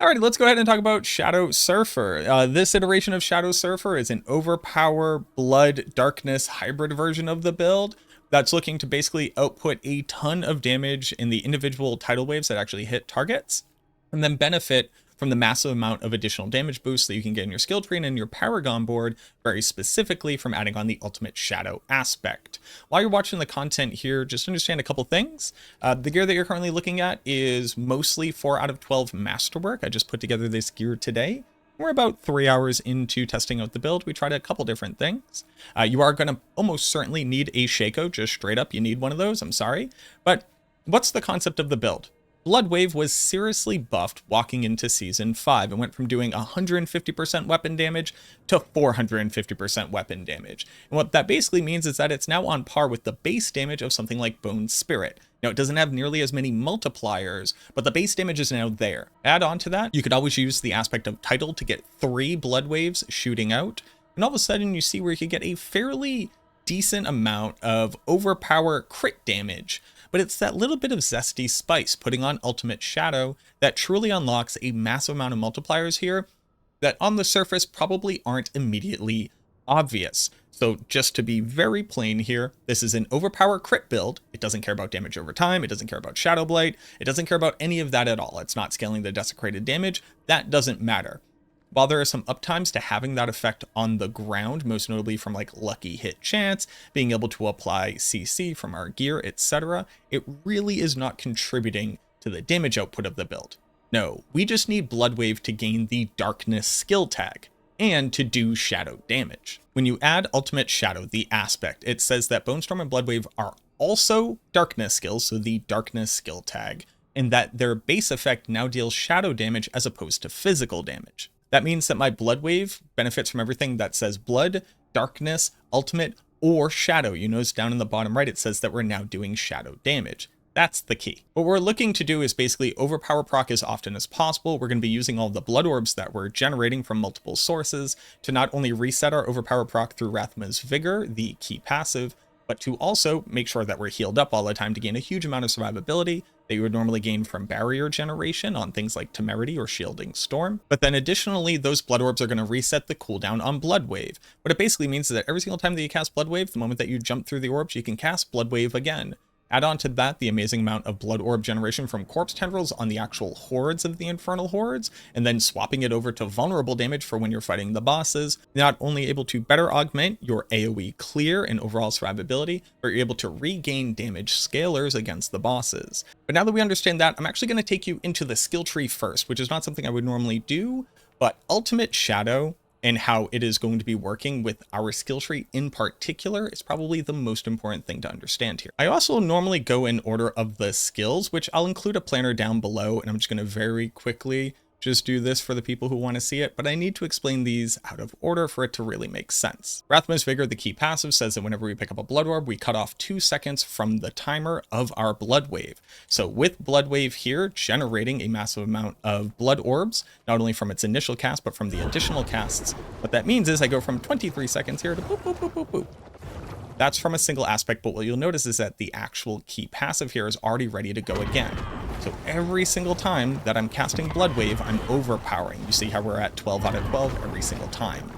Alrighty, let's go ahead and talk about Shadow Surfer. This iteration of Shadow Surfer is an overpower, blood, darkness hybrid version of the build that's looking to basically output a ton of damage in the individual tidal waves that actually hit targets, and then benefit from the massive amount of additional damage boosts that you can get in your skill tree and in your Paragon board, very specifically from adding on the ultimate shadow aspect. While you're watching the content here, just understand a couple things. The gear that you're currently looking at is mostly 4 out of 12 masterwork. I just put together this gear today. We're about 3 hours into testing out the build. We tried a couple different things. You are going to almost certainly need a Shaco, just straight up. You need one of those, I'm sorry. But what's the concept of the build? Bloodwave was seriously buffed walking into Season 5 and went from doing 150% weapon damage to 450% weapon damage. And what that basically means is that it's now on par with the base damage of something like Bone Spirit. Now, it doesn't have nearly as many multipliers, but the base damage is now there. Add on to that, you could always use the aspect of Tidal to get 3 blood waves shooting out, and all of a sudden you see where you could get a fairly decent amount of overpower crit damage. But it's that little bit of zesty spice putting on Ultimate Shadow that truly unlocks a massive amount of multipliers here that on the surface probably aren't immediately obvious. So just to be very plain here, this is an overpower crit build. It doesn't care about damage over time. It doesn't care about Shadow Blight. It doesn't care about any of that at all. It's not scaling the desecrated damage. That doesn't matter. While there are some uptimes to having that effect on the ground, most notably from like lucky hit chance, being able to apply CC from our gear, etc., it really is not contributing to the damage output of the build. No, we just need Bloodwave to gain the Darkness skill tag and to do shadow damage. When you add Ultimate Shadow, the aspect, it says that Bonestorm and Bloodwave are also Darkness skills, so the Darkness skill tag, and that their base effect now deals shadow damage as opposed to physical damage. That means that my Bloodwave benefits from everything that says Blood, Darkness, Ultimate, or Shadow. You notice down in the bottom right, it says that we're now doing shadow damage. That's the key. What we're looking to do is basically overpower proc as often as possible. We're going to be using all the blood orbs that we're generating from multiple sources to not only reset our overpower proc through Rathma's Vigor, the key passive, but to also make sure that we're healed up all the time to gain a huge amount of survivability that you would normally gain from barrier generation on things like Temerity or Shielding Storm. But then additionally, those blood orbs are going to reset the cooldown on Blood Wave. What it basically means is that every single time that you cast Blood Wave, the moment that you jump through the orbs, you can cast Blood Wave again. Add on to that the amazing amount of blood orb generation from corpse tendrils on the actual hordes of the infernal hordes, and then swapping it over to vulnerable damage for when you're fighting the bosses. You're not only able to better augment your AoE clear and overall survivability, but you're able to regain damage scalars against the bosses. But now that we understand that, I'm actually going to take you into the skill tree first, which is not something I would normally do, but Ultimate Shadow and how it is going to be working with our skill tree in particular is probably the most important thing to understand here. I also normally go in order of the skills, which I'll include a planner down below, and I'm just going to very quickly just do this for the people who want to see it, but I need to explain these out of order for it to really make sense. Rathma's Vigor, the key passive, says that whenever we pick up a blood orb, we cut off 2 seconds from the timer of our blood wave. So with blood wave here, generating a massive amount of blood orbs, not only from its initial cast, but from the additional casts, what that means is I go from 23 seconds here to boop, boop, boop, boop, boop. That's from a single aspect, but what you'll notice is that the actual key passive here is already ready to go again. So every single time that I'm casting Blood Wave, I'm overpowering. You see how we're at 12 out of 12 every single time.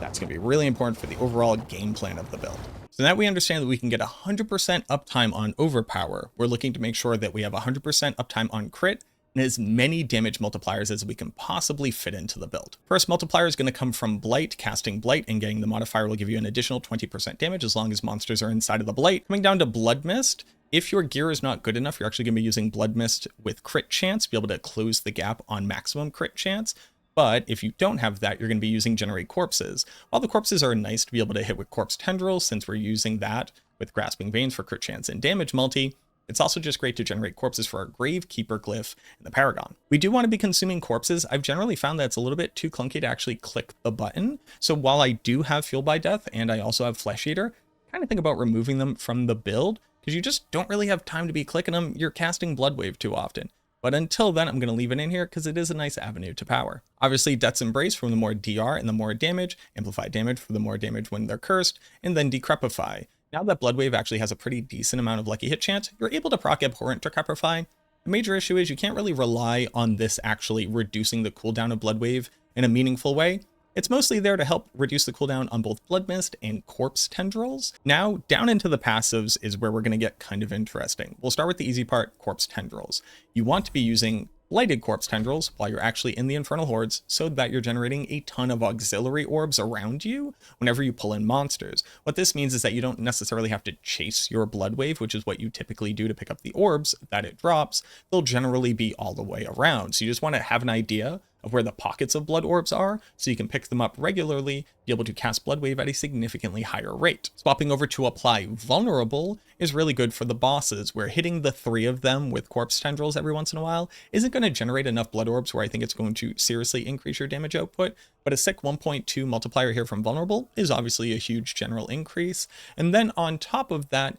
That's going to be really important for the overall game plan of the build. So now we understand that we can get 100% uptime on overpower. We're looking to make sure that we have 100% uptime on crit and as many damage multipliers as we can possibly fit into the build. First multiplier is going to come from Blight. Casting Blight and getting the modifier will give you an additional 20% damage as long as monsters are inside of the Blight. Coming down to Blood Mist, if your gear is not good enough, you're actually going to be using Blood Mist with crit chance to be able to close the gap on maximum crit chance. But if you don't have that, you're going to be using Generate Corpses. While the corpses are nice to be able to hit with Corpse Tendrils, since we're using that with Grasping Veins for crit chance and damage multi, it's also just great to generate corpses for our Gravekeeper glyph in the Paragon. We do want to be consuming corpses. I've generally found that it's a little bit too clunky to actually click the button. So while I do have Fuel by Death and I also have Flesh Eater, kind of think about removing them from the build because you just don't really have time to be clicking them. You're casting Blood Wave too often. But until then, I'm going to leave it in here because it is a nice avenue to power. Obviously, Death's Embrace for the more DR and the more damage, Amplify Damage for the more damage when they're cursed, and then Decrepify. Now that Blood Wave actually has a pretty decent amount of lucky hit chance, you're able to proc Abhorrent Decrepify The major issue is you can't really rely on this actually reducing the cooldown of Blood Wave in a meaningful way. It's mostly there to help reduce the cooldown on both Blood Mist and Corpse Tendrils. Now, down into the passives is where we're going to get kind of interesting. We'll start with the easy part, Corpse Tendrils. You want to be using Blighted Corpse Tendrils while you're actually in the Infernal Hordes so that you're generating a ton of auxiliary orbs around you whenever you pull in monsters. What this means is that you don't necessarily have to chase your Blood Wave, which is what you typically do to pick up the orbs that it drops. They'll generally be all the way around. So you just want to have an idea of where the pockets of blood orbs are, so you can pick them up regularly, be able to cast Blood Wave at a significantly higher rate. Swapping over to apply Vulnerable is really good for the bosses, where hitting the 3 of them with Corpse Tendrils every once in a while isn't going to generate enough blood orbs where I think it's going to seriously increase your damage output, but a sick 1.2 multiplier here from Vulnerable is obviously a huge general increase. And then on top of that,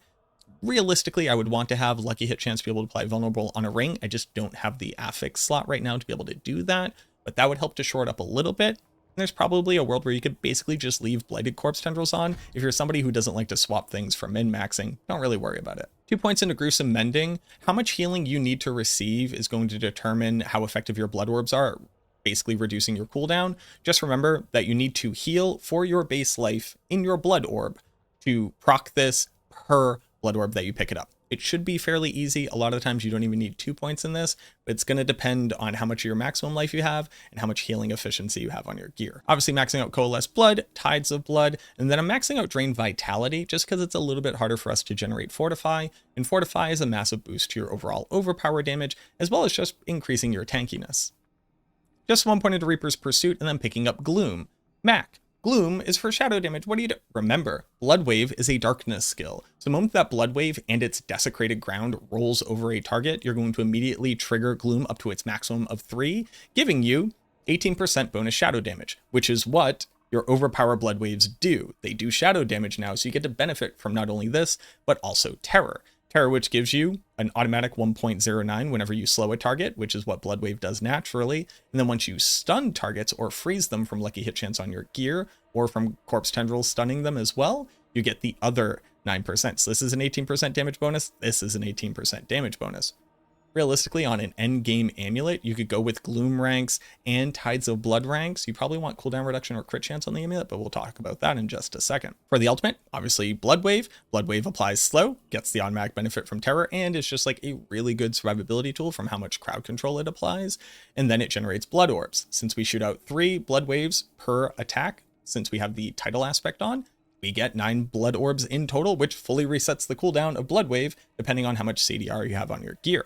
realistically, I would want to have Lucky Hit Chance to be able to apply Vulnerable on a ring. I just don't have the affix slot right now to be able to do that, but that would help to shore it up a little bit. There's probably a world where you could basically just leave Blighted Corpse Tendrils on. If you're somebody who doesn't like to swap things for min-maxing, don't really worry about it. 2 points into Gruesome Mending. How much healing you need to receive is going to determine how effective your blood orbs are, basically reducing your cooldown. Just remember that you need to heal for your base life in your blood orb to proc this per blood orb that you pick it up. It should be fairly easy. A lot of the times you don't even need 2 points in this, but it's going to depend on how much of your maximum life you have and how much healing efficiency you have on your gear. Obviously maxing out Coalesce Blood, Tides of Blood, and then I'm maxing out Drain Vitality just because it's a little bit harder for us to generate Fortify, and Fortify is a massive boost to your overall overpower damage, as well as just increasing your tankiness. Just 1 point into Reaper's Pursuit, and then picking up Gloom. Mac. Gloom is for shadow damage. What do you do? Remember, Blood Wave is a darkness skill. So the moment that Blood Wave and its desecrated ground rolls over a target, you're going to immediately trigger Gloom up to its maximum of 3, giving you 18% bonus shadow damage, which is what your overpower Blood Waves do. They do shadow damage now, so you get to benefit from not only this, but also Terror. Terror, which gives you an automatic 1.09 whenever you slow a target, which is what Blood Wave does naturally. And then once you stun targets or freeze them from Lucky Hit Chance on your gear, or from Corpse Tendrils stunning them as well, you get the other 9%. So this is an 18% damage bonus. This is an 18% damage bonus. Realistically, on an endgame amulet, you could go with Gloom ranks and Tides of Blood ranks. You probably want cooldown reduction or crit chance on the amulet, but we'll talk about that in just a second. For the ultimate, obviously Blood Wave. Blood Wave applies slow, gets the automatic benefit from Terror, and it's just like a really good survivability tool from how much crowd control it applies. And then it generates Blood Orbs. Since we shoot out 3 Blood Waves per attack, since we have the title aspect on, we get 9 Blood Orbs in total, which fully resets the cooldown of Blood Wave, depending on how much CDR you have on your gear.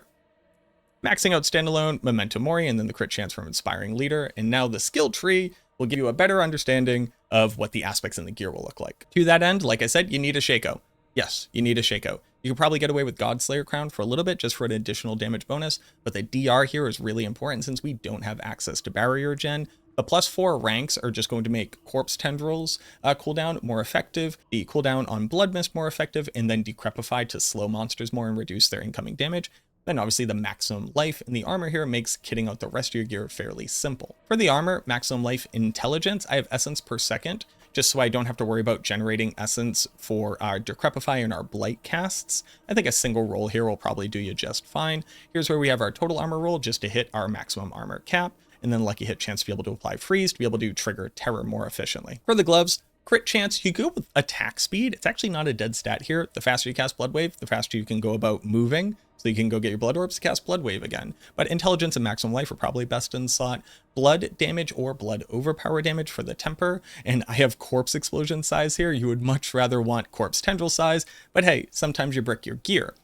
Maxing out Standalone, Memento Mori, and then the crit chance from Inspiring Leader. And now the skill tree will give you a better understanding of what the aspects in the gear will look like. To that end, like I said, you need a Shaco. Yes, you need a Shaco. You can probably get away with Godslayer Crown for a little bit just for an additional damage bonus, but the DR here is really important since we don't have access to Barrier Gen. The +4 ranks are just going to make Corpse Tendrils cooldown more effective, the cooldown on Blood Mist more effective, and then Decrepify to slow monsters more and reduce their incoming damage. Then obviously the maximum life in the armor here makes kitting out the rest of your gear fairly simple. For the armor, maximum life intelligence, I have essence per second, just so I don't have to worry about generating essence for our Decrepify and our Blight casts. I think a single roll here will probably do you just fine. Here's where we have our total armor roll just to hit our maximum armor cap, and then Lucky Hit Chance to be able to apply Freeze to be able to trigger Terror more efficiently. For the gloves, crit chance, you go with attack speed. It's actually not a dead stat here. The faster you cast Blood Wave, the faster you can go about moving. So you can go get your Blood Orbs to cast Blood Wave again. But Intelligence and Maximum Life are probably best in slot. Blood damage or Blood Overpower damage for the Temper. And I have Corpse Explosion size here. You would much rather want Corpse Tendril size. But hey, sometimes you brick your gear.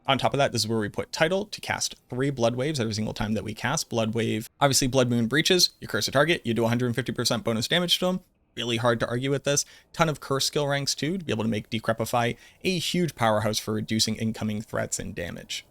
On top of that, this is where we put Title to cast 3 Blood Waves every single time that we cast Blood Wave. Obviously, Blood Moon Breaches. You curse a target. You do 150% bonus damage to them. Really hard to argue with this. Ton of curse skill ranks too, to be able to make Decrepify a huge powerhouse for reducing incoming threats and damage.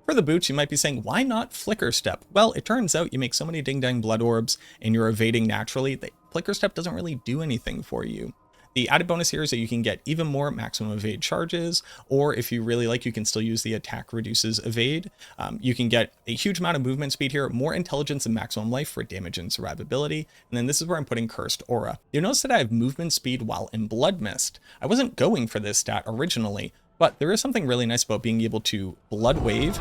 For the boots, you might be saying, why not Flicker Step? Well, it turns out you make so many ding dang blood orbs and you're evading naturally that Flicker Step doesn't really do anything for you. The added bonus here is that you can get even more maximum evade charges, or if you really like, you can still use the attack reduces evade. You can get a huge amount of movement speed here, more intelligence and maximum life for damage and survivability. And then this is where I'm putting Cursed Aura. You'll notice that I have movement speed while in Blood Mist. I wasn't going for this stat originally, but there is something really nice about being able to Blood Wave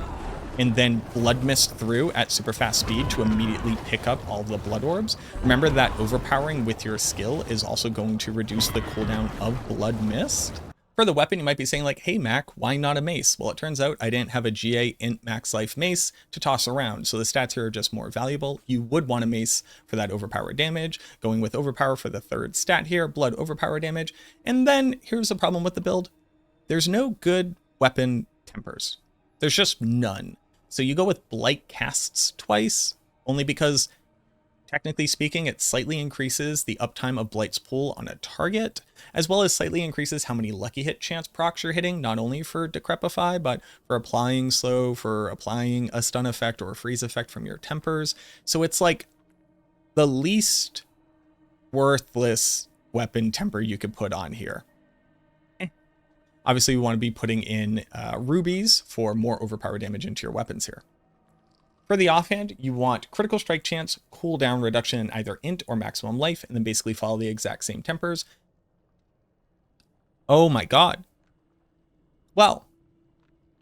and then blood mist through at super fast speed to immediately pick up all the blood orbs. Remember that overpowering with your skill is also going to reduce the cooldown of blood mist. For the weapon, you might be saying like, hey Mac, why not a mace? Well, it turns out I didn't have a GA int max life mace to toss around, so the stats here are just more valuable. You would want a mace for that overpower damage, going with overpower for the third stat here, blood overpower damage. And then here's the problem with the build. There's no good weapon tempers. There's just none. So you go with Blight Casts twice, only because technically speaking, it slightly increases the uptime of Blight's pool on a target, as well as slightly increases how many lucky hit chance procs you're hitting, not only for Decrepify, but for applying slow, for applying a stun effect or a freeze effect from your tempers. So it's like the least worthless weapon temper you could put on here. Obviously, we want to be putting in rubies for more overpower damage into your weapons here. For the offhand, you want critical strike chance, cooldown reduction in either int or maximum life, and then basically follow the exact same tempers. Oh my god. Well,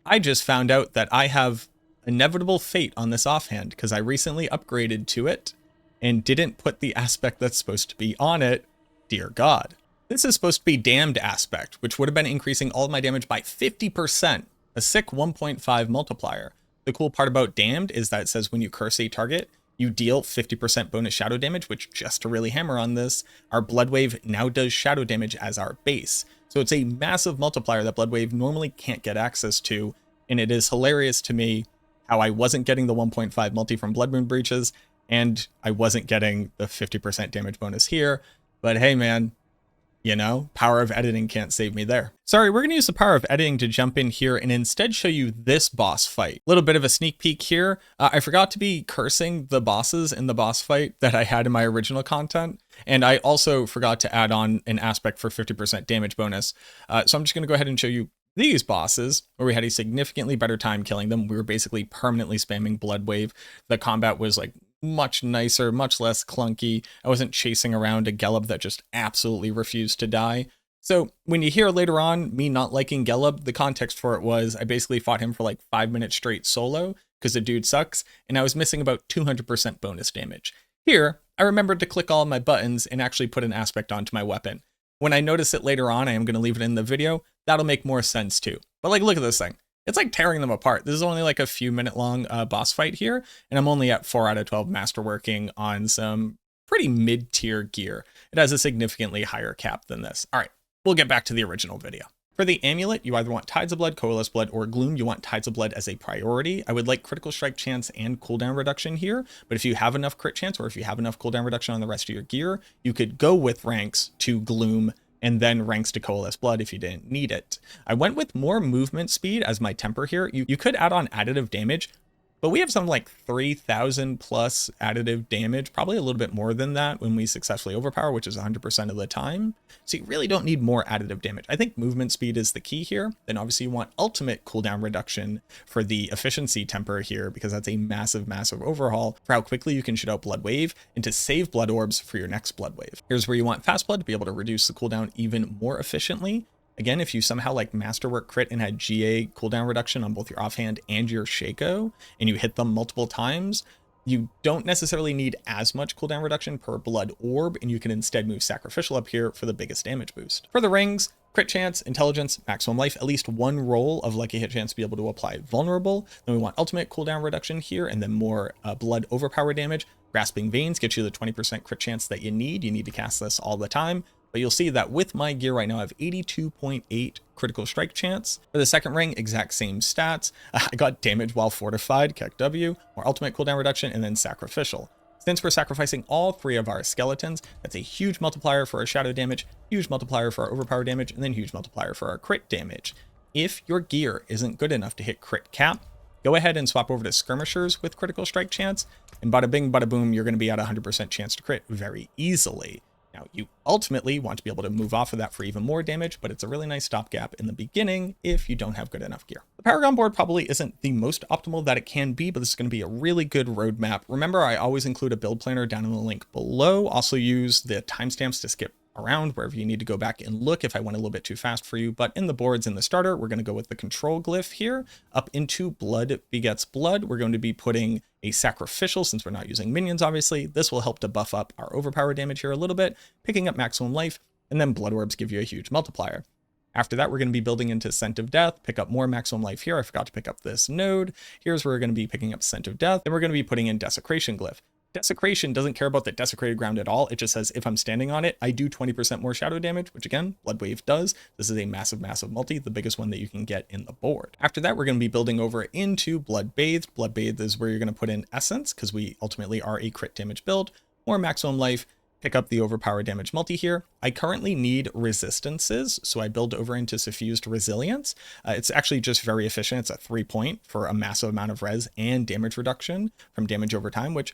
I just found out that I have inevitable fate on this offhand because I recently upgraded to it and didn't put the aspect that's supposed to be on it. Dear God. This is supposed to be damned aspect, which would have been increasing all of my damage by 50%, a sick 1.5 multiplier. The cool part about damned is that it says when you curse a target, you deal 50% bonus shadow damage, which, just to really hammer on this, our Blood Wave now does shadow damage as our base. So it's a massive multiplier that Blood Wave normally can't get access to, and it is hilarious to me how I wasn't getting the 1.5 multi from Blood Moon Breaches, and I wasn't getting the 50% damage bonus here. But hey man, you know, power of editing can't save me there. Sorry, we're going to use the power of editing to jump in here and instead show you this boss fight. A little bit of a sneak peek here. I forgot to be cursing the bosses in the boss fight that I had in my original content. And I also forgot to add on an aspect for 50% damage bonus. So I'm just going to go ahead and show you these bosses where we had a significantly better time killing them. We were basically permanently spamming Blood Wave. The combat was like much nicer, much less clunky. I wasn't chasing around a Gelub that just absolutely refused to die. So when you hear later on me not liking Gelub, the context for it was I basically fought him for like 5 minutes straight solo because the dude sucks, and I was missing about 200% bonus damage. Here, I remembered to click all of my buttons and actually put an aspect onto my weapon. When I notice it later on, I am going to leave it in the video. That'll make more sense too. But like, look at this thing. It's like tearing them apart. This is only like a few minute long boss fight here, and I'm only at 4 out of 12 masterworking on some pretty mid-tier gear. It has a significantly higher cap than this. All right, we'll get back to the original video. For the amulet, you either want Tides of Blood, Coalesce Blood, or Gloom. You want Tides of Blood as a priority. I would like critical strike chance and cooldown reduction here, but if you have enough crit chance or if you have enough cooldown reduction on the rest of your gear, you could go with ranks to Gloom and then ranks to Coalesce Blood if you didn't need it. I went with more movement speed as my temper here. You could add on additive damage, but we have something like 3,000 plus additive damage, probably a little bit more than that when we successfully overpower, which is 100% of the time. So you really don't need more additive damage. I think movement speed is the key here. Then obviously you want ultimate cooldown reduction for the efficiency temper here, because that's a massive, massive overhaul for how quickly you can shoot out Blood Wave and to save blood orbs for your next Blood Wave. Here's where you want Fast Blood to be able to reduce the cooldown even more efficiently. Again, if you somehow like Masterwork crit and had GA cooldown reduction on both your offhand and your Shaco, and you hit them multiple times, you don't necessarily need as much cooldown reduction per blood orb, and you can instead move Sacrificial up here for the biggest damage boost. For the rings, crit chance, intelligence, maximum life, at least one roll of lucky hit chance to be able to apply vulnerable. Then we want ultimate cooldown reduction here, and then more blood overpower damage. Grasping Veins gets you the 20% crit chance that you need. You need to cast this all the time. But you'll see that with my gear right now, I have 82.8 critical strike chance. For the second ring, exact same stats. I got damage while fortified, Keck W, more ultimate cooldown reduction, and then sacrificial. Since we're sacrificing all 3 of our skeletons, that's a huge multiplier for our shadow damage, huge multiplier for our overpower damage, and then huge multiplier for our crit damage. If your gear isn't good enough to hit crit cap, go ahead and swap over to skirmishers with critical strike chance, and bada bing, bada boom, you're going to be at 100% chance to crit very easily. Now, you ultimately want to be able to move off of that for even more damage, but it's a really nice stopgap in the beginning if you don't have good enough gear. The Paragon Board probably isn't the most optimal that it can be, but this is going to be a really good roadmap. Remember, I always include a build planner down in the link below. Also use the timestamps to skip around wherever you need to go back and look if I went a little bit too fast for you. But in the boards in the starter, we're going to go with the control glyph here. Up into blood begets blood, we're going to be putting a sacrificial, since we're not using minions, obviously. This will help to buff up our overpower damage here a little bit, picking up maximum life, and then blood orbs give you a huge multiplier. After that, we're going to be building into Scent of Death, pick up more maximum life here. I forgot to pick up this node. Here's where we're going to be picking up Scent of Death. Then we're going to be putting in Desecration Glyph. Desecration doesn't care about the desecrated ground at all. It just says if I'm standing on it, I do 20% more shadow damage, which again, Blood Wave does. This is a massive, massive multi, the biggest one that you can get in the board. After that, we're going to be building over into Blood Bathed. Blood Bathed is where you're going to put in Essence, because we ultimately are a crit damage build, more maximum life, pick up the overpower damage multi here. I currently need resistances, so I build over into Suffused Resilience. It's actually just very efficient. It's a 3-point for a massive amount of res and damage reduction from damage over time, which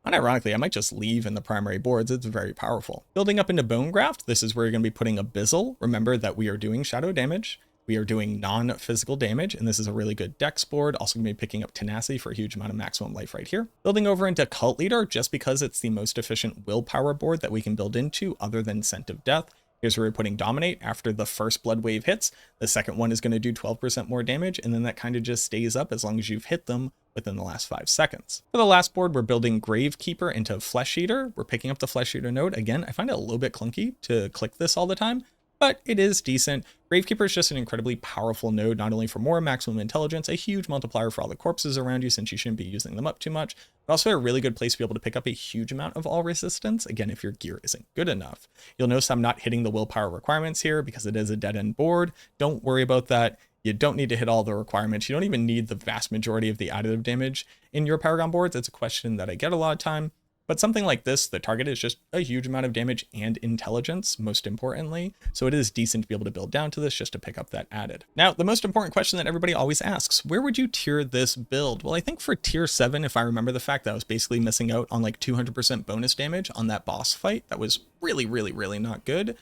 unironically, I might just leave in the primary boards. It's very powerful. Building up into Bone Graft, this is where you're going to be putting Abyssal. Remember that we are doing shadow damage. We are doing non-physical damage, and this is a really good dex board. Also going to be picking up Tenacity for a huge amount of maximum life right here. Building over into Cult Leader, just because it's the most efficient willpower board that we can build into other than Scent of Death. Here's where we're putting Dominate. After the first blood wave hits, the second one is going to do 12% more damage, and then that kind of just stays up as long as you've hit them within the last 5 seconds. For the last board, we're building Gravekeeper into Flesh Eater. We're picking up the Flesh Eater node. Again, I find it a little bit clunky to click this all the time, but it is decent. Gravekeeper is just an incredibly powerful node, not only for more maximum intelligence, a huge multiplier for all the corpses around you since you shouldn't be using them up too much, but also a really good place to be able to pick up a huge amount of all resistance, again, if your gear isn't good enough. You'll notice I'm not hitting the willpower requirements here because it is a dead-end board. Don't worry about that. You don't need to hit all the requirements. You don't even need the vast majority of the additive damage in your Paragon boards. It's a question that I get a lot of time. But something like this, the target is just a huge amount of damage and intelligence, most importantly. So it is decent to be able to build down to this just to pick up that added. Now, the most important question that everybody always asks, where would you tier this build? Well, I think for tier 7, if I remember the fact that I was basically missing out on like 200% bonus damage on that boss fight, that was really, really, really not good.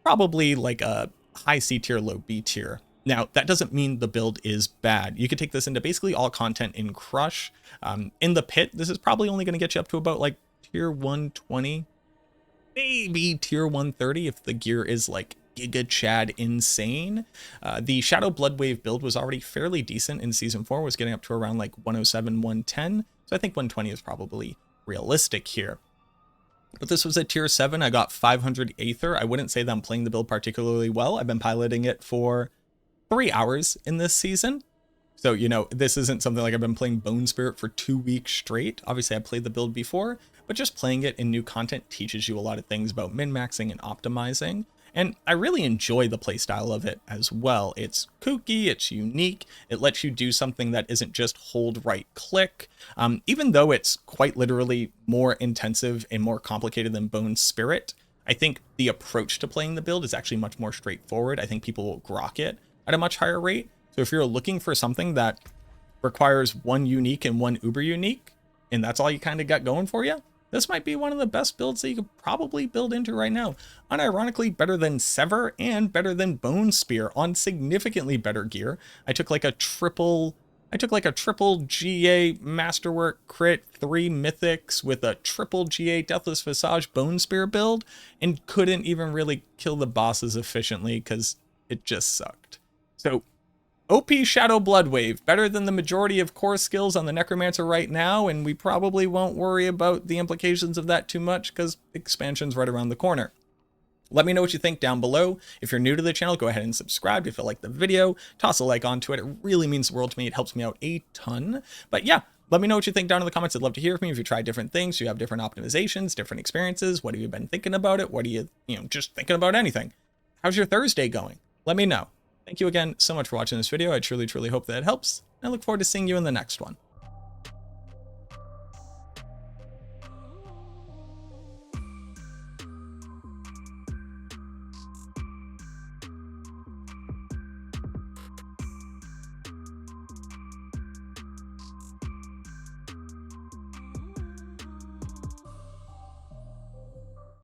Probably like a high C tier, low B tier. Now, that doesn't mean the build is bad. You could take this into basically all content in Crush. In the Pit, this is probably only going to get you up to about like tier 120, maybe tier 130 if the gear is like Giga Chad insane. The Shadow Blood Wave build was already fairly decent in Season 4, was getting up to around like 107, 110. So I think 120 is probably realistic here. But this was a tier 7. I got 500 Aether. I wouldn't say that I'm playing the build particularly well. I've been piloting it for 3 hours in this season. So, you know, this isn't something like I've been playing Bone Spirit for 2 weeks straight. Obviously, I played the build before, but just playing it in new content teaches you a lot of things about min-maxing and optimizing. And I really enjoy the playstyle of it as well. It's kooky, it's unique, it lets you do something that isn't just hold right click. Even though it's quite literally more intensive and more complicated than Bone Spirit, I think the approach to playing the build is actually much more straightforward. I think people will grok it at a much higher rate. So if you're looking for something that requires one unique and one uber unique, and that's all you kind of got going for you, this might be one of the best builds that you could probably build into right now. Unironically, better than Sever and better than Bone Spear on significantly better gear. I took like a triple GA Masterwork crit, 3 mythics with a triple GA Deathless Visage Bone Spear build, and couldn't even really kill the bosses efficiently because it just sucked. So OP Shadow Blood Wave, better than the majority of core skills on the Necromancer right now, and we probably won't worry about the implications of that too much because expansion's right around the corner. Let me know what you think down below. If you're new to the channel, go ahead and subscribe if you like the video. Toss a like onto it. It really means the world to me. It helps me out a ton. But yeah, let me know what you think down in the comments. I'd love to hear from you if you try different things, you have different optimizations, different experiences. What have you been thinking about it? What are you just thinking about anything? How's your Thursday going? Let me know. Thank you again so much for watching this video. I truly, truly hope that it helps. And I look forward to seeing you in the next one.